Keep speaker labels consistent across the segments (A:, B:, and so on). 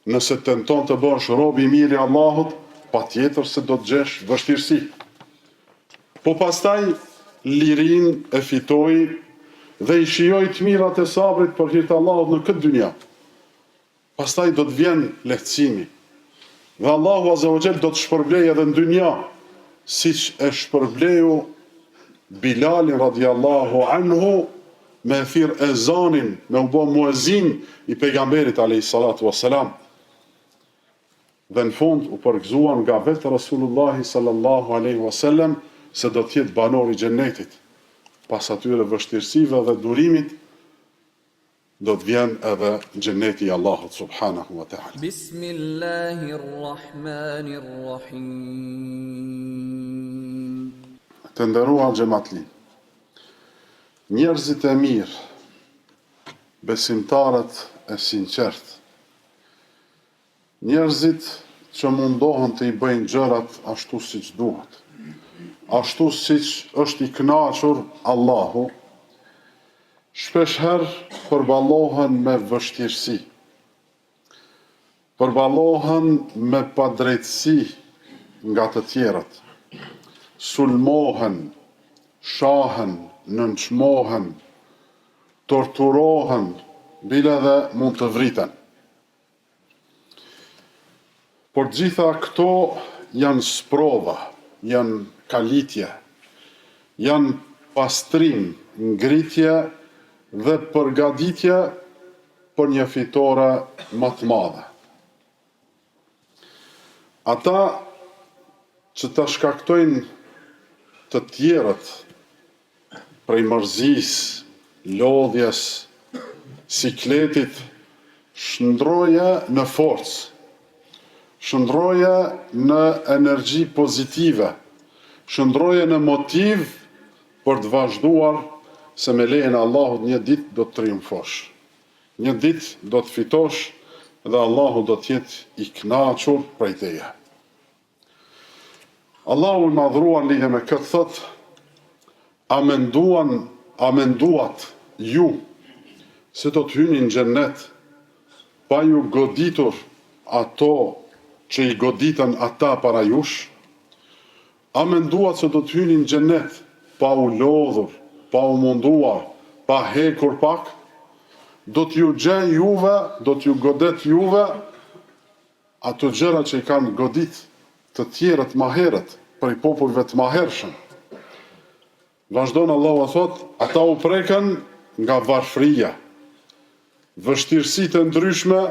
A: Nëse tenton të bësh rob i mirë i Allahut, patjetër se do të gjesh vështirësi. Po pastaj lirin e fitoi dhe i shijoi të mirat e sabrit për hir të Allahut në këtë dynja. Pastaj do të vjen lehtësimi. Dhe Allahu Azza wa Jall do të shpërblej edhe në dynja, siç e shpërbleu Bilalin radiallahu anhu me thirr ezanin, me u bë muezin i pejgamberit alayhis salatu wassalam. Dhe në fund u përgëzuan nga vetë Rasulullahi sallallahu alaihi wasallam se do të jetë banor i xhennetit. Pas atyre vështirësive dhe durimit, do të vjen edhe xheneti i Allahut subhanahu wa ta'ala.
B: Bismillahirrahmanirrahim.
A: Të nderuar xhamatli, njerëzit e mirë, besimtarët e sinqert, njerëzit që mundohen të i bëjnë gjërat ashtu siç duhet, ashtu siç është i kënaqur Allahu, shpeshherë përballohen me vështirësi, përballohen me padrejtësi nga të tjerët, sulmohen, shahen, nënçmohen, torturohen, bile dhe mund të vriten. Por gjitha këto janë sprova, janë kalitje, janë pastrim, ngritje dhe përgatitje për një fitore më të madhe. Ata që të shkaktojnë të tjerët prej mërzisë, lodhjes, sikletit, shndroje në forcë, shndroje në energji pozitive, shndroje në motiv për të vazhduar se me lejen e Allahut një ditë do të triumfosh. Një ditë do të fitosh dhe Allahu do të jetë i kënaqur prej teje. Allahu i madhruar lidhe me këtë thot: a menduat ju se do të hyni në xhennet pa ju goditur ato që i goditën ata para jush? A menduat se do të hyni në xhennet pa u lodhur, pa u munduar, pa hekur pak? Do t'ju gjej juve, do t'ju godet juve ato gjëra që i kanë godit të tjerët ma herët, prej popujve të mahershëm. Vazhdon Allahu a thot, ata u preken nga varfëria, vështirësitë ndryshme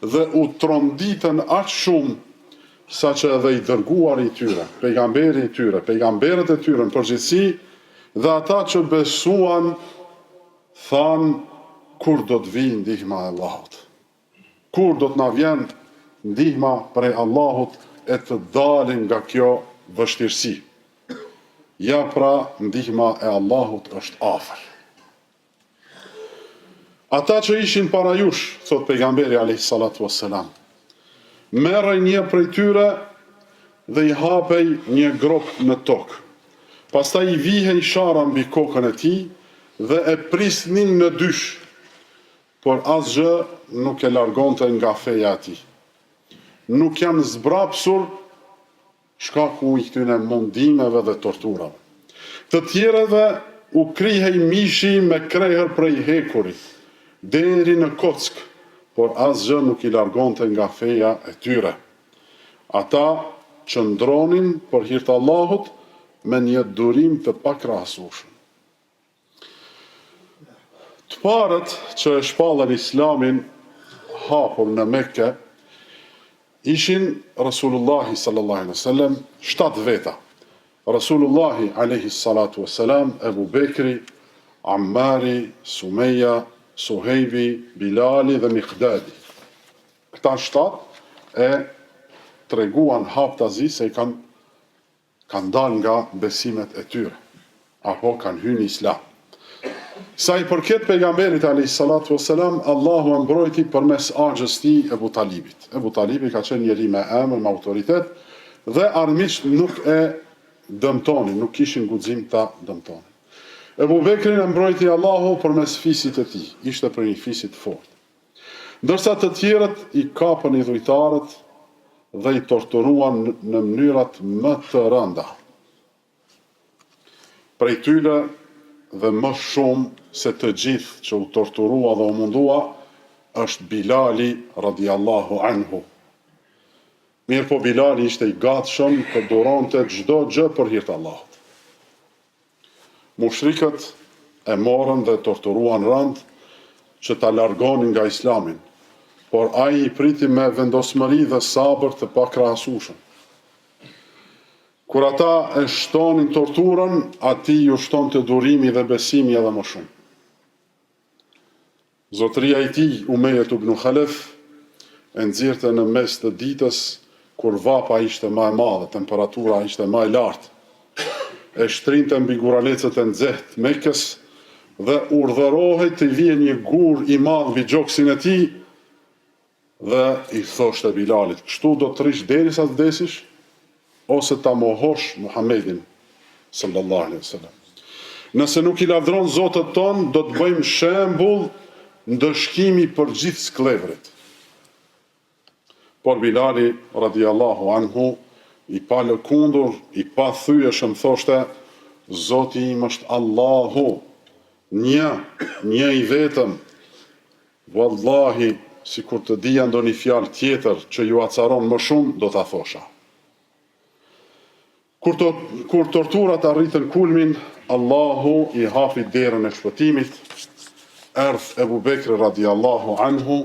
A: dhe u tronditën aq shumë sa që edhe i dërguari i tyre, pejgamberi i tyre, pejgamberët e tyre në përgjithësi dhe ata që besuan thanë, kur do të vijë ndihma e Allahut? Kur do të na vjen ndihma prej Allahut e të dalin nga kjo vështirësi? Ja pra, ndihma e Allahut është afër. Ata që ishin para jush, thot pejgamberi alayhis salatu wassalam, merrej një prej tyre dhe i hapej një grop në tokë. Pastaj i vihej shara mbi kokën e tij dhe e prisnin në dysh, por asgjë nuk e largonte nga feja e tij. Nuk janë zbrapsur shkaku i këtyre mundimeve dhe torturave. Të tjerëve u krihej mishi me krejher prej hekurit, deri në kock, por asgjë nuk i largonte nga feja e tyre. Ata qëndronin për hir të Allahut me një durim të pakrahasueshëm. Të parët që e shpallën Islamin hapur në Mekke ishin Rasulullahi sallallahu alaihi wasallam, 7 veta. Rasulullahi alaihi salatu wassalam, Ebu Bekri, Ammari, Sumeja, Suhejbi, Bilali dhe Miqdadi. Këta 7 e treguan haptazi se i kanë dalë nga besimet e tyre, apo kanë hyrë në Islam. Sa i përket pejgamberit alayhis salatu wassalam, Allahu e mbrojti përmes axhës tij Ebu Talibit. Ebu Talibi ka qenë njeri me emër, me autoritet dhe armiqt nuk e dëmtonin, nuk kishin guxim ta dëmtonin. Ebu Bekrin e mbrojti Allahu përmes fisit të tij, ishte për një fisit të fortë. Ndërsa të tjerët i kapën i dhujtarët dhe i torturuan në mënyrat më të rënda. Prej tyre dhe më shumë se të gjithë që u torturua dhe u mundua, është Bilali radiallahu anhu. Mirë po Bilali ishte i gatshëm të duronte çdo gjë për hir të Allahut. Mushrikët e morën dhe torturuan rënd që ta largonin nga Islamin, por ai i priti me vendosmëri dhe sabër të pakrahasueshëm. Kur ata e shtonin torturën, atij ju shtonte durimi dhe besimi edhe më shumë. Zotëria i tij, Umejet ibn Khalaf, e nxirrte në mes të ditës kur vapa ishte më e madhe, temperatura ishte më e lartë. E shtrinte mbi guralecët e nxehtë Mekës dhe urdhërohej të vijë një gur i madh mbi gjoksin e tij dhe i thoshte Bilalit, kështu do të rish derisa të vdesish ose ta mohosh Muhamedin sallallahu alaihi wasallam. Nëse nuk i lavdron Zotët ton, do të bëjmë shembull ndëshkimi për gjithë sklevrit. Por Bilali radiallahu anhu i pa lëkundur, i pa thyeshëm thoshte, Zoti im është Allahu, një i vetëm. Wallahi, si kur të dija ndonjë fjalë tjetër që ju acaron më shumë, do ta thosha. Kur torturat arritën kulmin, Allahu i hapi derën e shpëtimit, erdh Ebu Bekri radiallahu anhu,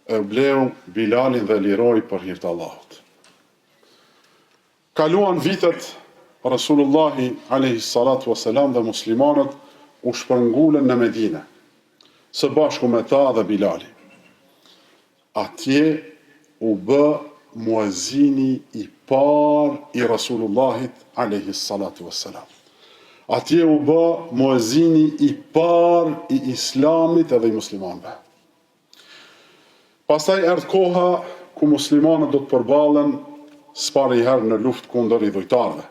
A: e bleu Bilalin dhe liroi për hir të Allahut. Kaluan vitet, Rasulullahi alayhi salatu wasalam dhe muslimanët u shpërngulen në Medinë, së bashku me ta dhe Bilali. Atje u bë muezini i parë i Rasulullahit alayhi salatu wassalam. Atje u bë muezini i parë i Islamit edhe i muslimanëve. Pastaj erdhi koha ku muslimanët do të përballen s'pari herë në luftë kundër idhujtarëve,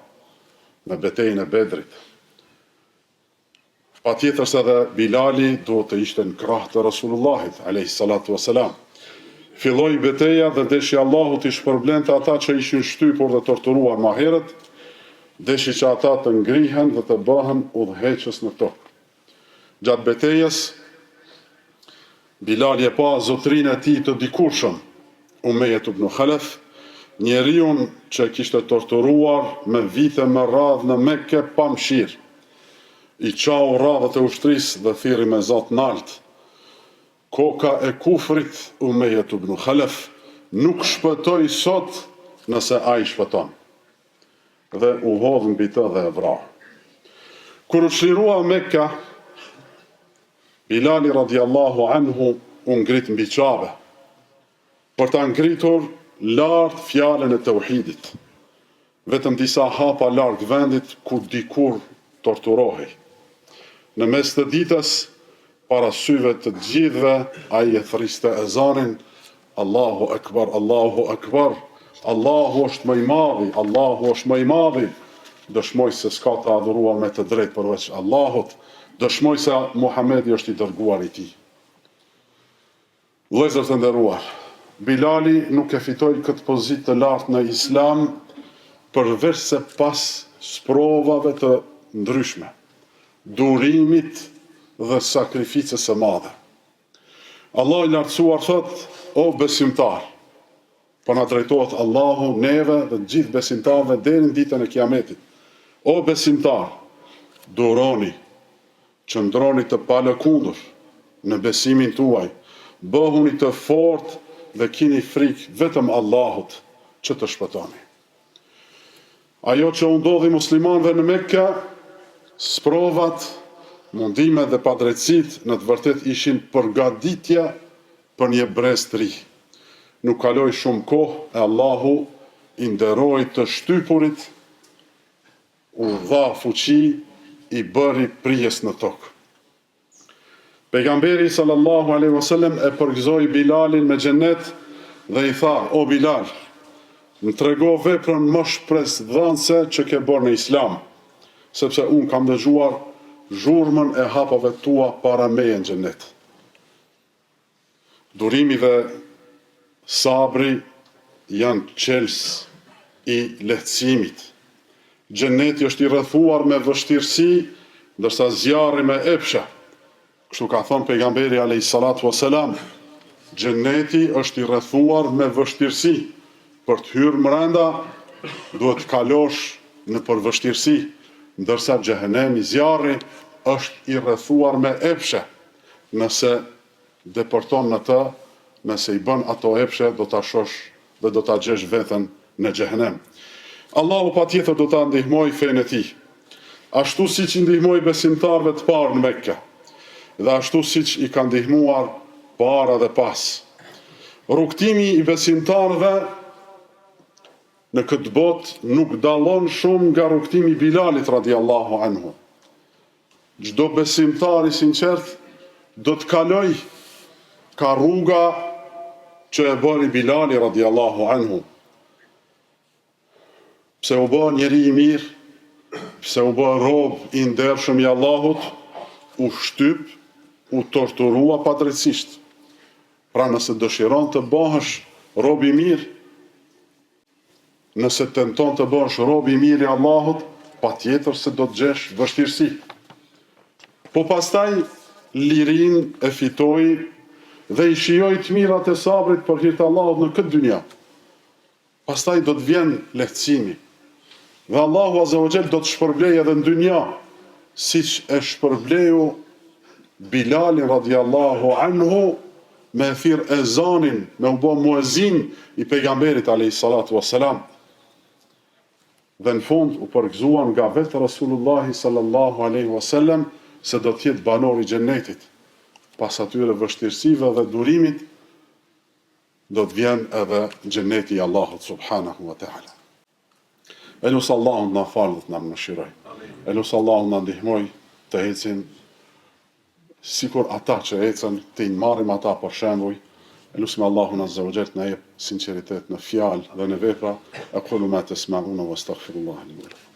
A: në betejën e Bedrit. Patjetër se edhe Bilali duhet të ishte në krah të Rasulullahit alayhi salatu wassalam. Filloi betejë dhe deshi Allahu t'i shpërblente ata që ishin shtypur dhe torturuar më herët, deshi që ata të ngrihen dhe të bëhen udhëheqës në tokë. Gjatë betejës, Bilali e pa zotrinë e tij të dikurshëm, Umejet ibn Khalaf, njeriu që kishte torturuar me vite me radhë në Mekke pa mëshirë. I qau radhët e ushtrisë dhe thirri me zot nalt. Koka e kufrit, Umejet ibn Khalaf, nuk shpëtoi sot nëse ai shpëton. Dhe u hodh mbi të dhe e vrau. Kur u çlirua Mekka, Bilali radiallahu anhu u ngrit mbi Qabe, për ta ngritur lart fjalën e tauhidit. Vetëm disa hapa larg vendit ku dikur torturohej. Në mes të ditës, para syve të gjithëve, ai e thriste ezanin, Allahu akbar, Allahu akbar, Allahu është më i madhi, Allahu është më i madhi. Dëshmoj se s'ka të adhuruar me të drejtë përveç Allahut, dëshmoj se Muhamedi është i dërguar i tij. Vëllezër të nderuar, Bilali nuk e fitoi këtë pozitë të lartë në Islam përveç se pas sprovave të ndryshme, durimit dhe sakrificës së madhe. Allah i lartësuar thot, o besimtar, po na drejtohet Allahu neve dhe gjithë besimtarëve deri në ditën e Kiametit. O besimtar, duroni, qëndroni të palëkundur në besimin tuaj, bëhuni të fortë dhe kini frikë vetëm Allahut që të shpëtoni. Ajo që u ndodhi muslimanëve në Mekka, sprovat, mundimet dhe padrejtësitë në të vërtet ishin përgatitje për një brez të ri. Nuk kaloi shumë kohë e Allahu i nderoi të shtypurit, u dha fuqi, i bëri prijes në tokë. Pejgamberi sallallahu alaihi wasallam e përgëzoi Bilalin me xhenet dhe i tha, o Bilal, më trego veprën më shpresdhënëse që ke bërë në Islam, sepse unë kam dëgjuar zhurmën e hapave tua para meje në xhenet. Durimi dhe sabri janë qels i lehtësimit. Xheneti është i rrethuar me vështirësi, ndërsa zjarri me epsha. Kështu ka thënë pejgamberi alayhi salatu wasalam, xheneti është i rrethuar me vështirësi. Për të hyrë brenda duhet të kalosh në përvështirësi, ndërsa xhehenemi, zjarri, është i rrethuar me epshe. Nëse depërton në të, nëse i bën ato epshe, do ta shosh dhe do ta gjesh veten në xhehenem. Allahu patjetër do ta ndihmoj fenë e tij, ashtu siç i ndihmoi besimtarëve të parë në Mekë, dhe ashtu siç i ka ndihmuar para dhe pas. Rrugtimi i besimtarëve në këtë botë nuk dallon shumë nga rrugtimi i Bilalit radiallahu anhu. Çdo besimtar i sinqert do të kaloj ka rruga që e bëri Bilali radiallahu anhu. Pse u bë njeri i mirë, pse u bë rob i ndershëm i Allahut, u shtyp, u torturua padrejtisht. Pra nëse dëshiron të bëhesh rob i mirë, nëse tenton të bëhesh rob i mirë i Allahut, patjetër se do të gjesh vështirësi. Po pastaj lirin e fitoi dhe i shijoi të mirat e sabrit për hir të Allahut në këtë dynja. Pastaj do të vjen lehtësimi. Dhe Allahu azza wa jall do të shpërblej edhe në dynja, siç e shpërbleu Bilalin radiallahu anhu me thirr ezanin, me u bë muezin i pejgamberit alayhi salatu wassalam. Dhe në fund u përgëzuan nga vetë Rasulullahi sallallahu alaihi wasallam se do të jetë banor i xhennetit. Pas atyre vështirësive dhe durimit, do të vjen edhe xheneti i Allahut subhanahu wa taala. Elus Allahun na falë dhe na mëshiroj. Elus Allahun na ndihmoj të ecim sikur ata që ecën, të i marrim ata për shembull. Elusme Allahun azza wa jall na jep sinqeritet në fjalë dhe në vepra. Aqulu ma tasma'una wastaghfirullaha li wa lakum.